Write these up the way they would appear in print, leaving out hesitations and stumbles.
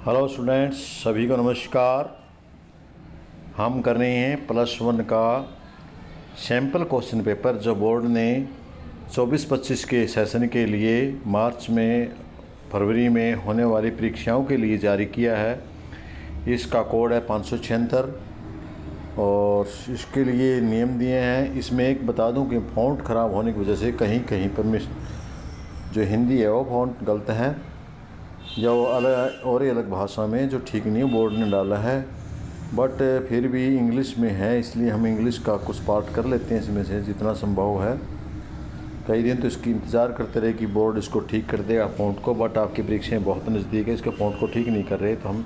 Hello students, सभी को नमस्कार। हम कर रहे हैं +1 का सैम्पल क्वेश्चन पेपर जो बोर्ड ने 24-25 के सेशन के लिए मार्च में फरवरी में होने वाली परीक्षाओं के लिए जारी किया है। इसका कोड है 576 और इसके लिए नियम दिए हैं। इसमें एक बता दूं कि फ़ॉन्ट ख़राब होने की वजह से कहीं कहीं पर जो हिंदी है वो फ़ॉन्ट गलत है या वो अलग और अलग भाषा में जो ठीक नहीं बोर्ड ने डाला है, बट फिर भी इंग्लिश में है, इसलिए हम इंग्लिश का कुछ पार्ट कर लेते हैं इसमें से जितना संभव है। कई दिन तो इसकी इंतज़ार करते रहे कि बोर्ड इसको ठीक कर देगा फ़ॉन्ट को, बट आपकी परीक्षाएं बहुत नज़दीक है, इसके फ़ॉन्ट को ठीक नहीं कर रहे, तो हम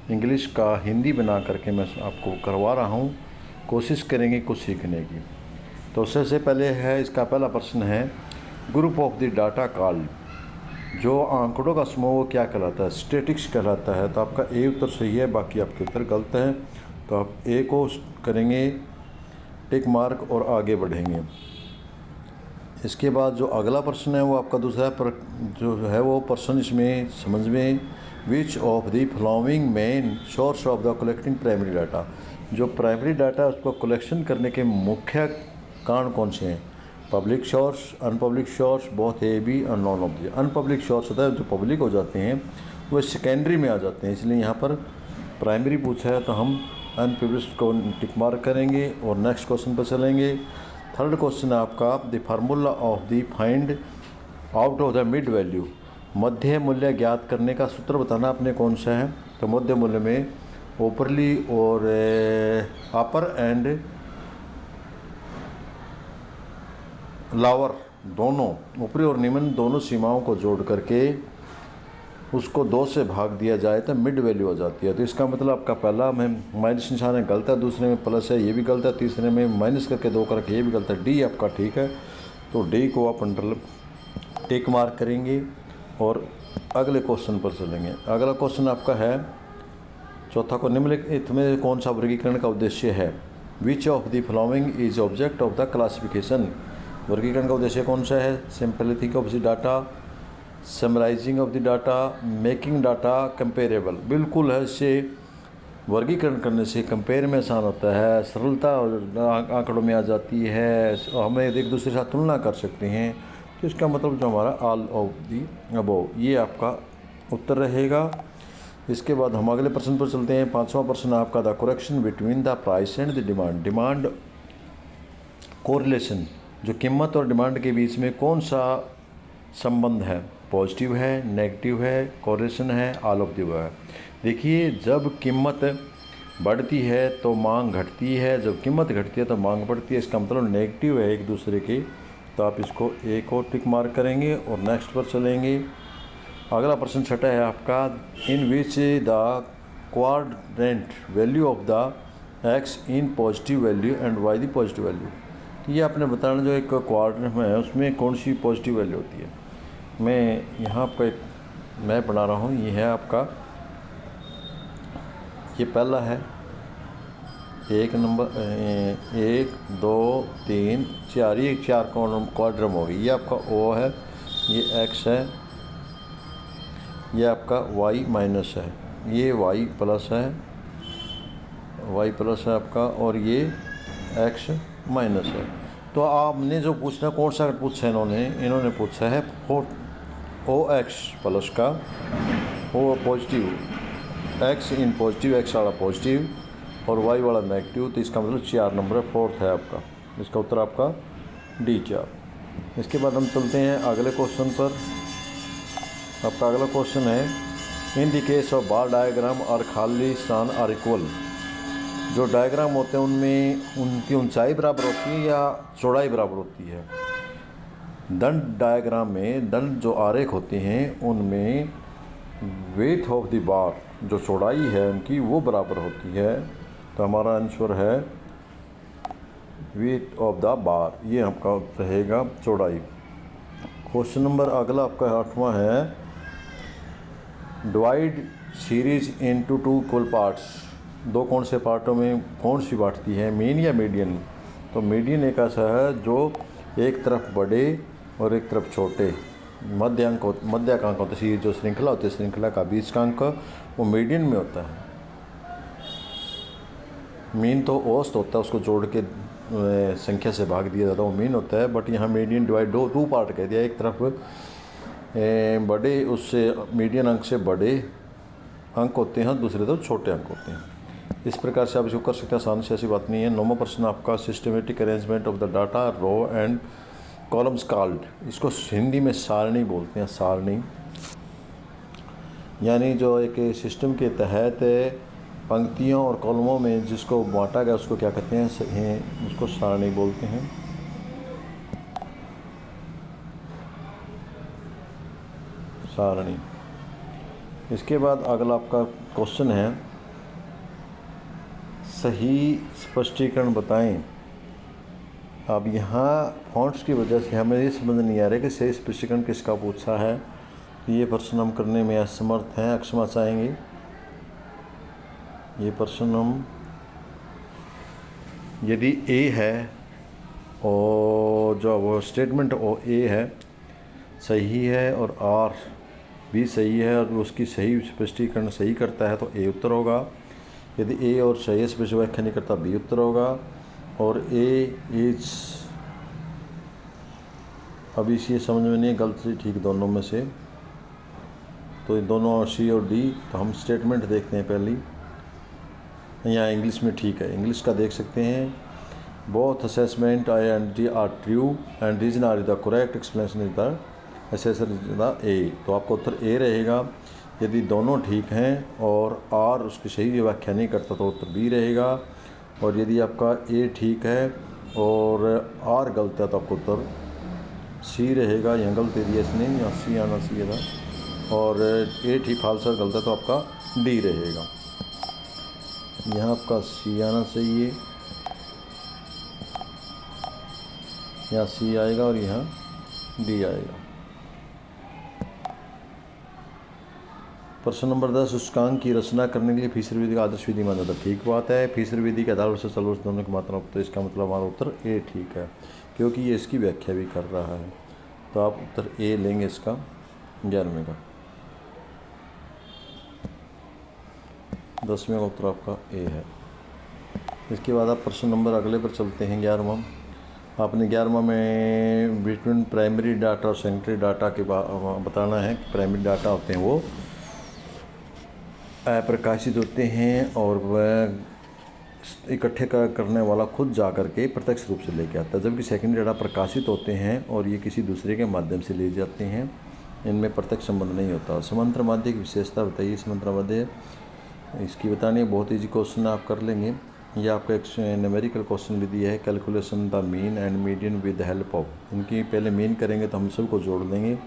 इंग्लिश का हिंदी बना करके मैं आपको करवा रहा हूँ। कोशिश करेंगे कुछ सीखने की। तो सबसे पहले है, इसका पहला प्रश्न है, group of the data called, जो आंकड़ों का समूह वो क्या कहलाता है? स्टैटिक्स कहलाता है। तो आपका ए उत्तर सही है, बाकी आपके उत्तर गलत हैं। तो आप ए को करेंगे टिक मार्क और आगे बढ़ेंगे। इसके बाद जो अगला प्रश्न है वो आपका दूसरा जो है वो प्रश्न इसमें समझ में, विच of the following main source of the collecting primary data, जो प्राइमरी डाटा है उसको कलेक्शन करने के मुख्य कारण कौन से हैं? Public source, unpublic source, both A B और none of the. Unpublic source होता है जो पब्लिक हो जाते हैं वो सेकेंडरी में आ जाते हैं, इसलिए यहाँ पर प्राइमरी पूछा है तो हम अनपब्लिश्ड को टिक मार्क करेंगे और नेक्स्ट क्वेश्चन पर चलेंगे। थर्ड क्वेश्चन है आपका, the formula of the find out of the mid value, मध्य मूल्य ज्ञात करने का सूत्र बताना आपने कौन सा है? तो मध्य मूल्य में ऊपरली और अपर एंड लावर दोनों, ऊपरी और निम्न दोनों सीमाओं को जोड़ करके उसको 2 से भाग दिया जाए तो मिड वैल्यू हो जाती है। तो इसका मतलब आपका पहला में माइनस निशान है, गलत है, दूसरे में प्लस है, ये भी गलत है, तीसरे में माइनस करके 2 करके ये भी गलत है। डी आपका ठीक है, तो डी को आप अंडर टिक मार्क करेंगे और अगले क्वेश्चन पर चलेंगे। अगला क्वेश्चन आपका है चौथा को, निम्नलिखित में कौन सा वर्गीकरण का उद्देश्य है? Which of the following is object of the classification, वर्गीकरण का उद्देश्य कौन सा है? Simplicity of the data, summarising of the data, making data comparable. बिल्कुल है, इससे वर्गीकरण करने से कंपेयर में आसान होता है, सरलता आंकड़ों में आ जाती है, हमें एक दूसरे के साथ तुलना कर सकते हैं। तो इसका मतलब जो हमारा ऑल ऑफ दी अबव, ये आपका उत्तर रहेगा। इसके बाद हम अगले प्रश्न पर चलते हैं। 5वां प्रश्न आपका, the correction between the price and the demand, demand correlation, जो कीमत और डिमांड के बीच में कौन सा संबंध है? पॉजिटिव है, नेगेटिव है, कोरिलेशन है, ऑल ऑफ द अबव है। देखिए, जब कीमत बढ़ती है तो मांग घटती है, जब कीमत घटती है तो मांग बढ़ती है, इसका मतलब नेगेटिव है एक दूसरे के। तो आप इसको ए को टिक मार्क करेंगे और नेक्स्ट पर चलेंगे। अगला प्रश्न छठा है आपका, in which the quadrant value of the X in positive value and Y the positive value, ये आपने बताना जो एक क्वाड्रेंट में है उसमें कौन सी पॉजिटिव वैल्यू होती है। मैं यहाँ आपका एक मैप बना रहा हूँ, ये है आपका, ये पहला है, 1 नंबर 1 2 3 4, ये 4 क्वाड्रम होगी। ये आपका ओ है, ये एक्स है, ये आपका वाई माइनस है, ये वाई प्लस है, वाई प्लस है आपका, और ये एक्स माइनस है। तो आपने जो पूछना कौन सा पूछा है, इन्होंने पूछा है ओ एक्स प्लस का ओ positive, X in positive, X वाला पॉजिटिव और वाई वाला नेगेटिव। तो इसका मतलब 4 नंबर है, 4th है आपका, इसका उत्तर आपका डी 4। इसके बाद हम चलते हैं अगले क्वेश्चन पर। आपका अगला क्वेश्चन है, in the case of bar diagram और खाली स्थान आर इक्वल, जो डायग्राम होते हैं उनमें उनकी ऊंचाई बराबर होती है या चौड़ाई बराबर होती है? दंड डायग्राम में, दंड जो आरेख होते हैं उनमें विड्थ ऑफ द बार, जो चौड़ाई है उनकी वो बराबर होती है। तो हमारा आंसर है विड्थ ऑफ द बार, ये आपका रहेगा चौड़ाई। क्वेश्चन नंबर अगला आपका 8वां है, divide series into 2 equal parts, 2 कौन से पार्टों में कौन सी बांटती है, मीन या मीडियन? तो मीडियन एक ऐसा है जो एक तरफ बड़े और एक तरफ छोटे, मध्य का अंक होता है, जो श्रृंखला होती है श्रृंखला का बीच का अंक वो मीडियन में होता है। मीन तो औसत होता है, उसको जोड़ के संख्या से भाग दिया जाता है, वो मीन होता है। बट यहाँ मीडियन डिवाइड टू पार्ट कह दिया, एक तरफ बड़े उससे मीडियन अंक से बड़े अंक होते हैं, दूसरे तरफ छोटे अंक होते हैं। इस प्रकार से आप इसको कर सकते हैं आसानी से, ऐसी बात नहीं है। 9वां प्रश्न आपका systematic arrangement of the data row and columns called, इसको हिंदी में सारणी बोलते हैं। सारणी यानी जो एक सिस्टम के तहत पंक्तियों और कॉलमों में जिसको बांटा गया उसको क्या कहते हैं, उसको सारणी बोलते हैं। सारणी। इसके बाद अगला आपका क्वेश्चन है, सही स्पष्टीकरण बताएं। अब यहाँ फॉन्ट्स की वजह से हमें ये समझ नहीं आ रहा कि सही स्पष्टीकरण किसका पूछा है, तो ये प्रश्न हम करने में असमर्थ हैं, क्षमा चाहेंगे। ये प्रश्न हम, यदि ए है और जो वो स्टेटमेंट ओ ए है सही है और आर भी सही है और उसकी सही स्पष्टीकरण सही करता है तो ए उत्तर होगा। यदि ए और सही स्पष्ट व्याख्या नहीं करता बी उत्तर होगा। और ए इज, अभी इसे समझ में नहीं है गलत से ठीक दोनों में से, तो ये दोनों सी और डी। तो हम स्टेटमेंट देखते हैं पहली, यहाँ इंग्लिश में ठीक है, इंग्लिश का देख सकते हैं। Both assessment I and D are true and reason are the correct explanation is the assessor is the A, तो आपका उत्तर ए रहेगा। यदि दोनों ठीक हैं और आर उसकी सही व्याख्या नहीं करता तो उत्तर बी रहेगा। और यदि आपका ए ठीक है और आर गलत है तो आपका उत्तर सी रहेगा। यहाँ गलत एरिया इसने, यहाँ सी आना चाहिए था। और ए ठीक फाल्स गलत है तो आपका डी रहेगा। यहाँ आपका सी आना चाहिए, यहाँ सी आएगा और यहाँ डी आएगा। प्रश्न नंबर 10, सूचकांक की रचना करने के लिए फीसर विधि का आदर्श विधि माना जाता है। ठीक बात है, फीसर विधि के आधार पर चलो दोनों की मात्रा, तो इसका मतलब हमारा उत्तर ए ठीक है, क्योंकि ये इसकी व्याख्या भी कर रहा है। तो आप उत्तर ए लेंगे इसका 11वें का। 10वें का उत्तर आपका ए है। इसके बाद आप प्रश्न नंबर अगले पर चलते हैं 11वां। आपने 11वां में बिटवीन प्राइमरी डाटा और सेकेंडरी डाटा के बताना है। प्राइमरी डाटा होते हैं वो प्रकाशित होते हैं और वह इकट्ठे करने वाला खुद जा कर के प्रत्यक्ष रूप से लेके आता है, जबकि सेकेंडरी डाटा प्रकाशित होते हैं और ये किसी दूसरे के माध्यम से ले जाते हैं, इनमें प्रत्यक्ष संबंध नहीं होता। समांतर माध्य की विशेषता बताइए। समांतर माध्य इसकी बतानी है, बहुत ईजी क्वेश्चन आप कर लेंगे। यह आपका एक न्यूमेरिकल क्वेश्चन भी दिया है, calculation the mean and median with help of. इनकी पहले मीन करेंगे तो हम सबको जोड़ देंगे।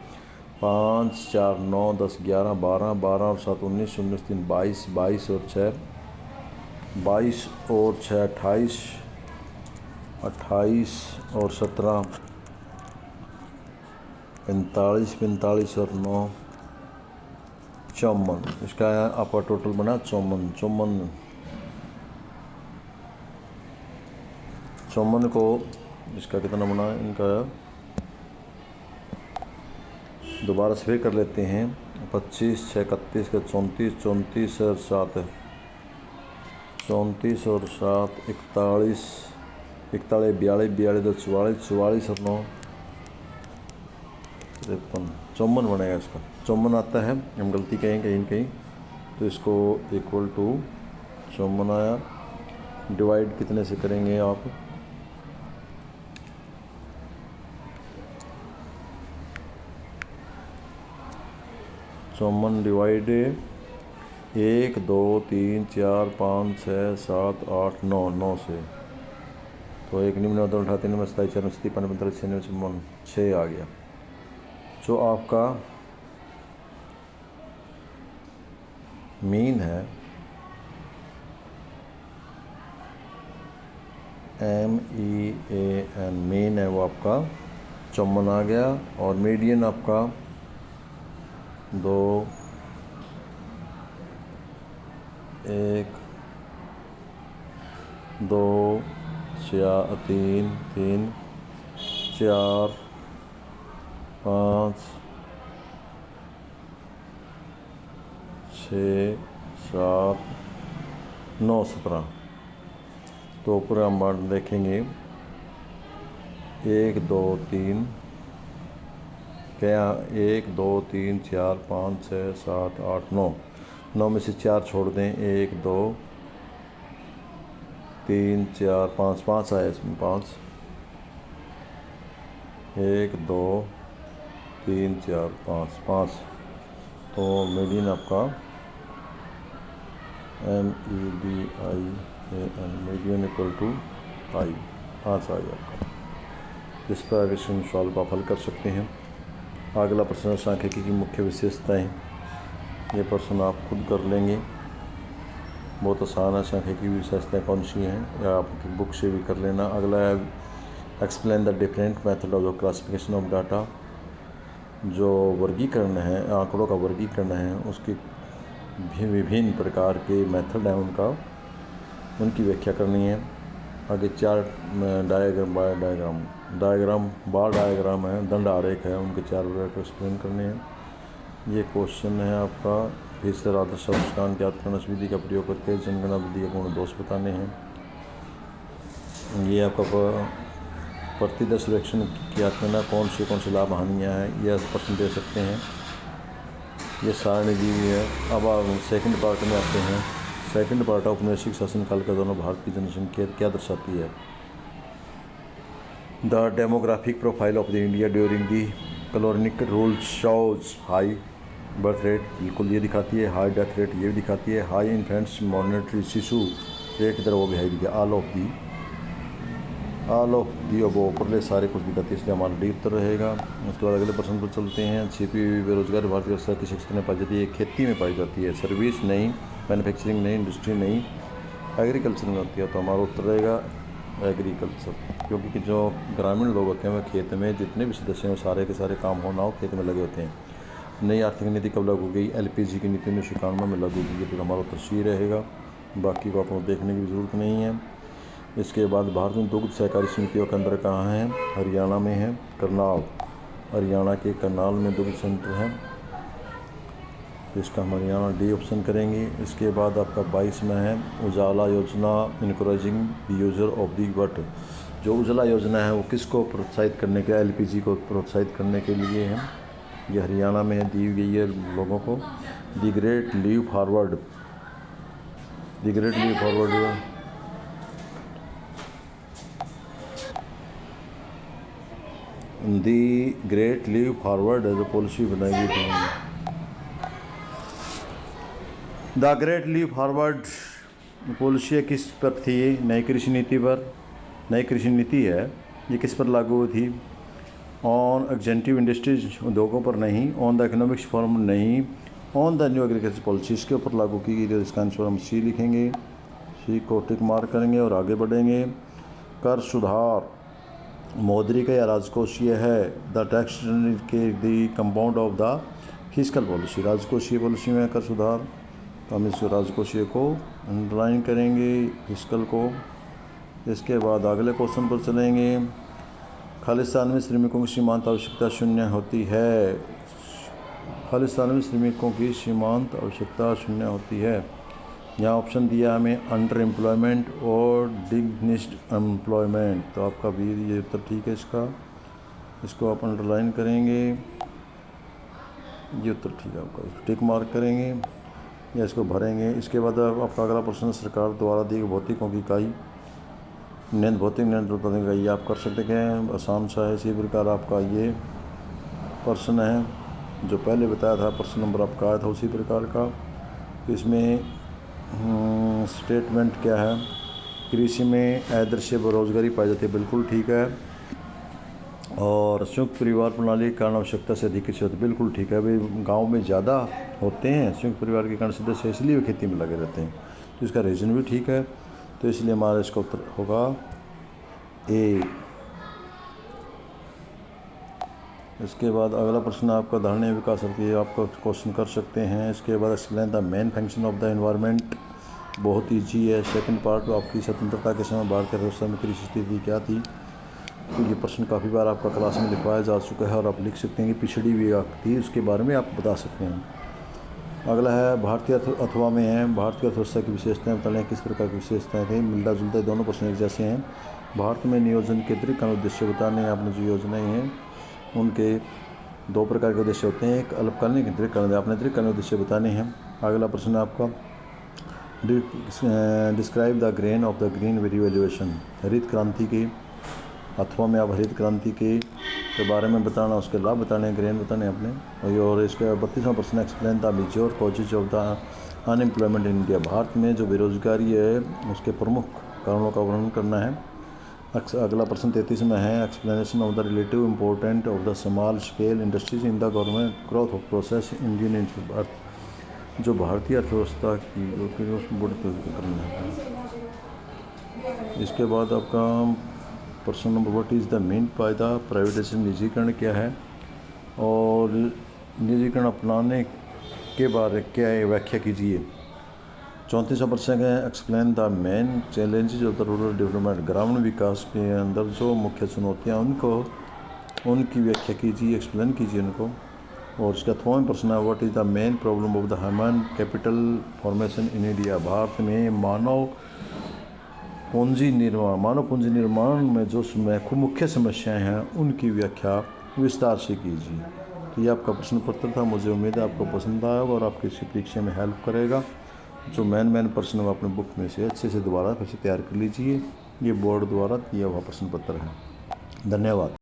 5 4 9 10 11 12 12 और 7 19 19 3 22 22 और 6 22 और 6 28 28 और 17 45 45 और 9 54। इसका आपका टोटल बना 54 को इसका कितना बना इनका दोबारा से फिर कर लेते हैं। 25 6 31 का 34 34 और 7 34 और 7 41 41 42 42 तो 44 44 और 9 53 54 बनेगा। इसका 54 आता है, हम गलती कहें कहीं कहीं तो इसको इक्वल टू 54 आया। डिवाइड कितने से करेंगे आप, चौवन डिवाइड 1 2 3 4 5 6 7 8 9 9 से, तो 1 निम्न 2 18 3 27 4 37 45 56 6 आ गया। जो आपका मीन है MEAN, मीन है वो आपका 54 आ गया। और मीडियन आपका 2 1 2 3 3 4 5 6 7 9 17। तो पूरा हम बार देखेंगे 1 2 3 क्या 1 2 3 4 5 6 7 8 9। 9 में से 4 छोड़ दें, 1 2 3 4 5 5 आया इसमें 5। 1 2 3 4 5 5। तो मीडियन आपका MEDIAN मीडियन इक्वल टू आई 5 आ गया आपका। इस पर क्वेश्चन सॉल्व आप हल कर सकते हैं। अगला प्रश्न सांख्यिकी की मुख्य विशेषताएं। ये प्रश्न आप खुद कर लेंगे, बहुत आसान है। सांख्यिकी की विशेषताएं कौन सी हैं या आप बुक से भी कर लेना। अगला है explain the different method of the classification of data. जो वर्गीकरण है, आंकड़ों का वर्गीकरण है, उसके विभिन्न प्रकार के मेथड हैं उनकी व्याख्या करनी है। आगे 4 बार डायग्राम है, दंड आरेख है, उनके 4 वर्ग को एक्सप्लेन करने हैं। ये क्वेश्चन है आपका फिर से आदर्श सूचकांक ज्ञात करना विधि का प्रयोग करके जनगणना विधि के गुण दोष बताने हैं। ये आपका प्रतिदर सर्वेक्षण ज्ञात करना कौन सी लाभ हानियाँ हैं, यह प्रश्न दे सकते हैं। ये सारणी दी हुई है। अब आप सेकंड पार्ट में आते हैं। सेकंड पार्ट औपनिवेशिक शासनकाल के दौरान भारत की जनसंख्या क्या दर्शाती है। The demographic profile of the India during the colonial rule shows high birth rate, बिल्कुल ये दिखाती है। हाई डेथ रेट ये भी दिखाती है। हाई इन्फेंट्स मॉनिटरी शिशु रेट इधर वो भी हाई दिखा। ऑल ऑफ दी अब ऊपरले सारे कुछ दिखाती है, इसलिए हमारा डी उत्तर रहेगा। उसके बाद अगले प्रश्न पर चलते हैं। छिपी हुई बेरोजगार भारतीय अवस्था किस क्षेत्र में पाई जाती है। खेती में पाई जाती है। सर्विस नहीं, मैन्युफैक्चरिंग नहीं, इंडस्ट्री नहीं, एग्रीकल्चर में होती है। तो हमारा उत्तर रहेगा एग्रीकल्चर, क्योंकि जो ग्रामीण लोग होते हैं वह खेत में जितने भी सदस्य हैं सारे के सारे काम होना हो खेत में लगे होते हैं। नई आर्थिक नीति कब लागू की गई। LPG की नीति 1991 में लागू की गई। तो हमारा उत्तर सी रहेगा। बाकी को आपको देखने की ज़रूरत नहीं है। इसके बाद भारत में दुग्ध सहकारी समितियों के अंदर कहाँ है। हरियाणा में है, करनाल, हरियाणा के करनाल में दुग्ध सेंटर है। तो इसका हम हरियाणा डी ऑप्शन करेंगे। इसके बाद आपका 22 में है उजाला योजना encouraging the user of the what. जो उजाला योजना है वो किसको प्रोत्साहित करने के, LPG को प्रोत्साहित करने के लिए है। ये हरियाणा में दी गई है लोगों को। The great leap forward, the great leap forward the great leap forward जो पॉलिसी बनाई गई थी। The great leap forward policy किस पर थी। नई कृषि नीति पर। नई कृषि नीति है, ये किस पर लागू हुई थी। ऑन एक्जेंटिव इंडस्ट्रीज, उद्योगों पर नहीं। ऑन द इकोनॉमिक्स फॉर्म नहीं। On the new agriculture policy, इसके ऊपर लागू की गई। तो इसका आंसर हम सी लिखेंगे। सी को टिक मार्क करेंगे और आगे बढ़ेंगे। कर सुधार मौद्रिक या राजकोषीय है। द टैक्स के the compound of the fiscal policy, राजकोषीय पॉलिसी में कर सुधार। तो हम इस राजकोषीय को अंडरलाइन करेंगे, फिस्कल को। इसके बाद अगले क्वेश्चन पर चलेंगे। खालिस्तान में श्रमिकों की सीमांत आवश्यकता शून्य होती है। खालिस्तान में श्रमिकों की सीमांत आवश्यकता शून्य होती है। यहाँ ऑप्शन दिया हमें अंडर एम्प्लॉयमेंट और डिग्निस्ड एम्प्लॉयमेंट। तो आपका भी ये उत्तर ठीक है इसका। इसको आप अंडरलाइन करेंगे, ये उत्तर ठीक है आपका। टिक मार्क करेंगे या इसको भरेंगे। इसके बाद आपका अगला प्रश्न सरकार द्वारा दी गई भौतिकों की इकाई भौतिक नियंत्रण का ये आप कर सकते हैं। आसान सा है। इसी प्रकार आपका ये प्रश्न है जो पहले बताया था, प्रश्न नंबर आपका आया था उसी प्रकार का। तो इसमें स्टेटमेंट क्या है। कृषि में अदृश्य बेरोजगारी पाई जाती है, बिल्कुल ठीक है। और संयुक्त परिवार प्रणाली के कारण आवश्यकता से अधिक कृषि होती है, बिल्कुल ठीक है। भाई गाँव में ज़्यादा होते हैं संयुक्त परिवार के कारण सदस्य, इसलिए वे खेती में लगे रहते हैं। तो इसका रीज़न भी ठीक है। तो इसलिए हमारा इसका उत्तर होगा ए। इसके बाद अगला प्रश्न आपका धारणीय विकास है, आपका क्वेश्चन कर सकते हैं। इसके बाद explain the main function of the environment, बहुत ईजी है। सेकंड पार्ट आपकी स्वतंत्रता के समय भारतीय अर्थव्यवस्था में कृषि स्थिति क्या थी। तो ये प्रश्न काफ़ी बार आपका क्लास में लिखवाया जा चुका है और आप लिख सकते हैं कि पिछड़ी हुई थी, उसके बारे में आप बता सकते हैं। अगला है भारतीय अथवा में है, भारतीय अर्थव्यवस्था की विशेषताएं बताएं, किस प्रकार की विशेषताएं थी। मिलता जुलता दोनों प्रश्न एक जैसे हैं। भारत में नियोजन के दीर्घकाल उद्देश्य बताने, आपने जो योजनाएं हैं उनके दो प्रकार के उद्देश्य होते हैं, एक अल्पकालीन एक दीर्घकालीन, आपने दीर्घकालीन उद्देश्य बताने हैं। अगला प्रश्न आपका describe the grain of the green revolution, हरित क्रांति की अथवा में आप हरित क्रांति के बारे में बताना, उसके लाभ बताने, ग्रेन बताने आपने। और इसका 32वां प्रश्न explain the major causes of the unemployment in India, Bharat में जो बेरोजगारी है उसके प्रमुख कारणों का वर्णन करना है। अगला प्रश्न 33 में है explanation of the relative important of the small scale industries in the government growth of process Indian in जो भारतीय अर्थव्यवस्था की करना है। इसके बाद आपका प्रश्न number what is the mean by the privatisation, निजीकरण क्या है, और निजीकरण अपनाने के बारे क्या है व्याख्या कीजिए। 34वां प्रश्न है explain the main challenges of the rural development, ग्रामीण विकास के अंदर जो मुख्य चुनौतियाँ उनकी व्याख्या कीजिए, एक्सप्लेन कीजिए उनको। और उसका 8वां प्रश्न है what is the main problem of the human capital formation in India, Bharat में मानव पूंजी निर्माण में जो मुख्य समस्याएं हैं उनकी व्याख्या विस्तार से कीजिए। तो ये आपका प्रश्न पत्र था, मुझे उम्मीद है आपको पसंद आया और आपकी इसी परीक्षा में हेल्प करेगा। जो मेन प्रश्न अपने बुक में से अच्छे से दोबारा फिर से तैयार कर लीजिए। ये बोर्ड द्वारा दिया हुआ प्रश्न पत्र है। धन्यवाद।